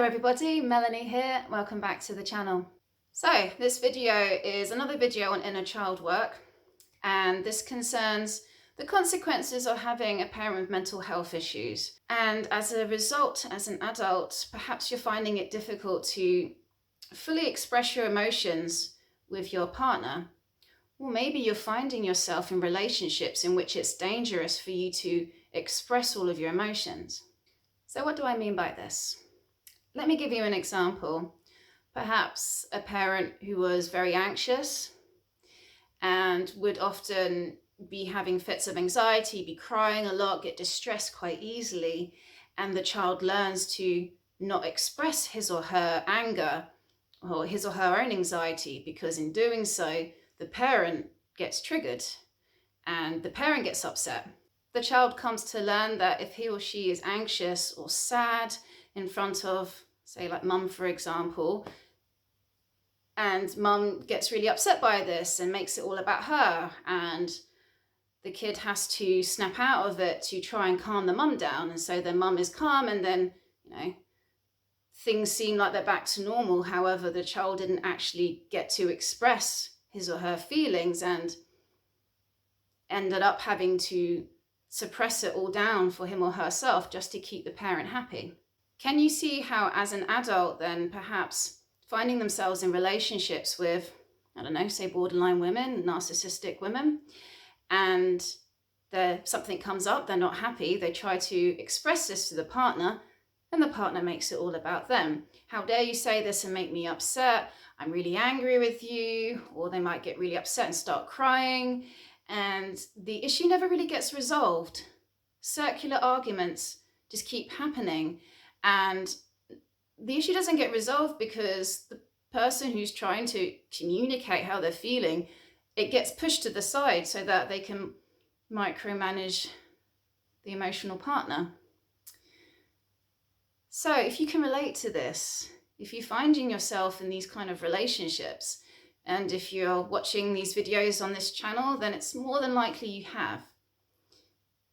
Hello everybody, Melanie here. Welcome back to the channel. So this video is another video on inner child work, and this concerns the consequences of having a parent with mental health issues. And as a result, as an adult, perhaps you're finding it difficult to fully express your emotions with your partner. Or maybe you're finding yourself in relationships in which it's dangerous for you to express all of your emotions. So what do I mean by this? Let me give you an example. Perhaps a parent who was very anxious and would often be having fits of anxiety, be crying a lot, get distressed quite easily, and the child learns to not express his or her anger or his or her own anxiety, because in doing so, the parent gets triggered and the parent gets upset. The child comes to learn that if he or she is anxious or sad in front of, say, like mum, for example, and mum gets really upset by this and makes it all about her, and the kid has to snap out of it to try and calm the mum down, and so then mum is calm, and then, things seem like they're back to normal. However, the child didn't actually get to express his or her feelings and ended up having to suppress it all down for him or herself just to keep the parent happy. Can you see how, as an adult, then perhaps finding themselves in relationships with, say borderline women, narcissistic women, and something comes up, they're not happy, they try to express this to the partner, and the partner makes it all about them. How dare you say this and make me upset? I'm really angry with you. Or they might get really upset and start crying, and the issue never really gets resolved. Circular arguments just keep happening, and the issue doesn't get resolved because the person who's trying to communicate how they're feeling, it gets pushed to the side so that they can micromanage the emotional partner. So if you can relate to this, if you're finding yourself in these kind of relationships, and if you're watching these videos on this channel, then it's more than likely you have.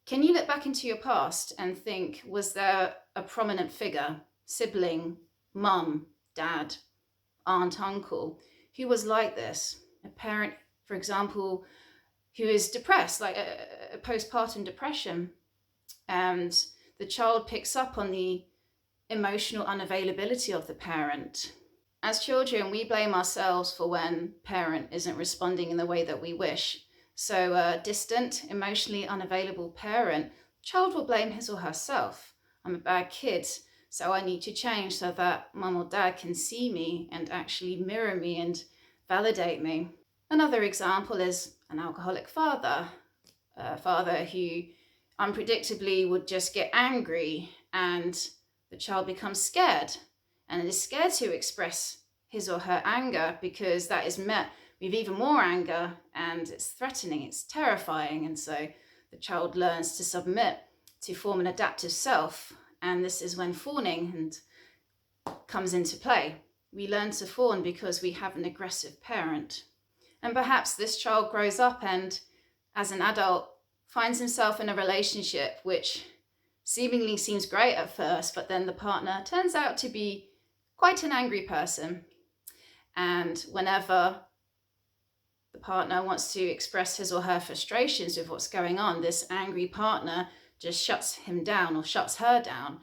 Can you look back into your past and think, was there a prominent figure, sibling, mum, dad, aunt, uncle, who was like this? A parent, for example, who is depressed, like a postpartum depression, and the child picks up on the emotional unavailability of the parent. As children, we blame ourselves for when parent isn't responding in the way that we wish. So a distant, emotionally unavailable parent, child will blame his or herself. I'm a bad kid, so I need to change so that mum or dad can see me and actually mirror me and validate me. Another example is an alcoholic father, a father who unpredictably would just get angry, and the child becomes scared and is scared to express his or her anger, because that is met with even more anger, and it's threatening, it's terrifying, and so the child learns to submit to form an adaptive self, and this is when fawning comes into play. We learn to fawn because we have an aggressive parent. And perhaps this child grows up and, as an adult, finds himself in a relationship which seemingly seems great at first, but then the partner turns out to be quite an angry person. And whenever the partner wants to express his or her frustrations with what's going on, this angry partner just shuts him down or shuts her down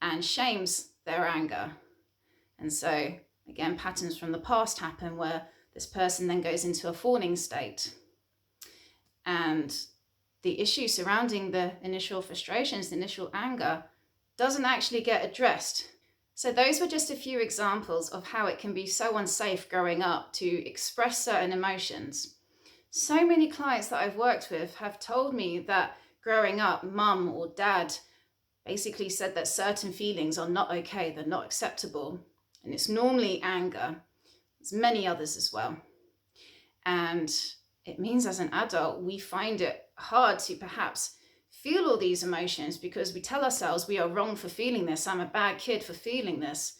and shames their anger. And so, again, patterns from the past happen where this person then goes into a fawning state. And the issue surrounding the initial frustrations, the initial anger, doesn't actually get addressed. So those were just a few examples of how it can be so unsafe growing up to express certain emotions. So many clients that I've worked with have told me that growing up, mum or dad basically said that certain feelings are not okay, they're not acceptable. And it's normally anger. There's many others as well. And it means as an adult, we find it hard to perhaps feel all these emotions because we tell ourselves we are wrong for feeling this. I'm a bad kid for feeling this,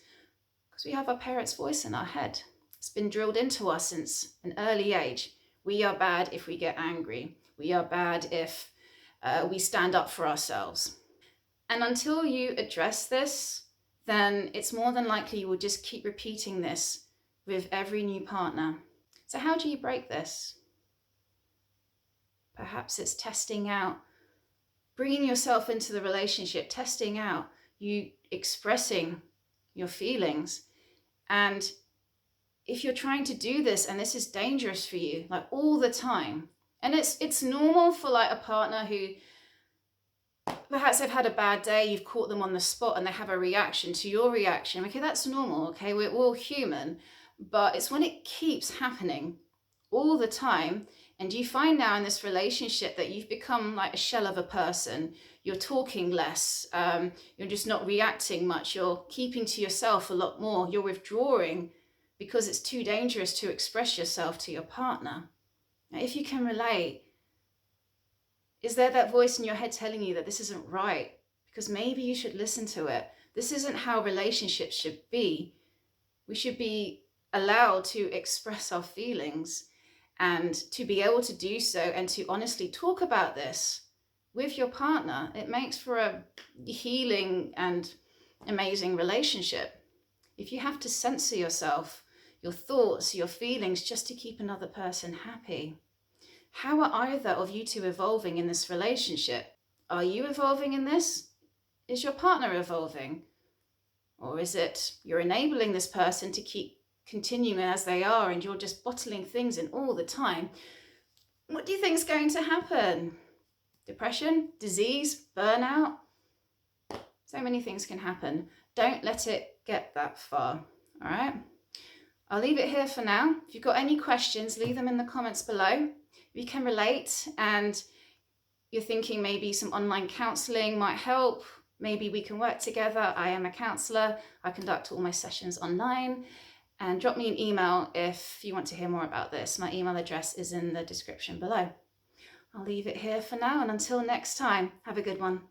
because we have our parents' voice in our head. It's been drilled into us since an early age. We are bad if we get angry. We are bad if we stand up for ourselves. And until you address this, then it's more than likely you will just keep repeating this with every new partner. So how do you break this? Perhaps it's testing out, bringing yourself into the relationship, testing out, you expressing your feelings. And if you're trying to do this and this is dangerous for you, like all the time, and it's normal for like a partner who perhaps they've had a bad day, you've caught them on the spot and they have a reaction to your reaction. Okay, that's normal, okay? We're all human, but it's when it keeps happening all the time and you find now in this relationship that you've become like a shell of a person. You're talking less, you're just not reacting much, you're keeping to yourself a lot more, you're withdrawing because it's too dangerous to express yourself to your partner. Now, if you can relate, is there that voice in your head telling you that this isn't right? Because maybe you should listen to it. This isn't how relationships should be. We should be allowed to express our feelings and to be able to do so and to honestly talk about this with your partner. It makes for a healing and amazing relationship. If you have to censor yourself, your thoughts, your feelings, just to keep another person happy, how are either of you two evolving in this relationship? Are you evolving in this? Is your partner evolving? Or is it you're enabling this person to keep continuing as they are and you're just bottling things in all the time? What do you think is going to happen? Depression, disease, burnout? So many things can happen. Don't let it get that far, all right? I'll leave it here for now. If you've got any questions, leave them in the comments below. If you can relate and you're thinking maybe some online counselling might help, maybe we can work together. I am a counsellor. I conduct all my sessions online. And drop me an email if you want to hear more about this. My email address is in the description below. I'll leave it here for now, and until next time, have a good one.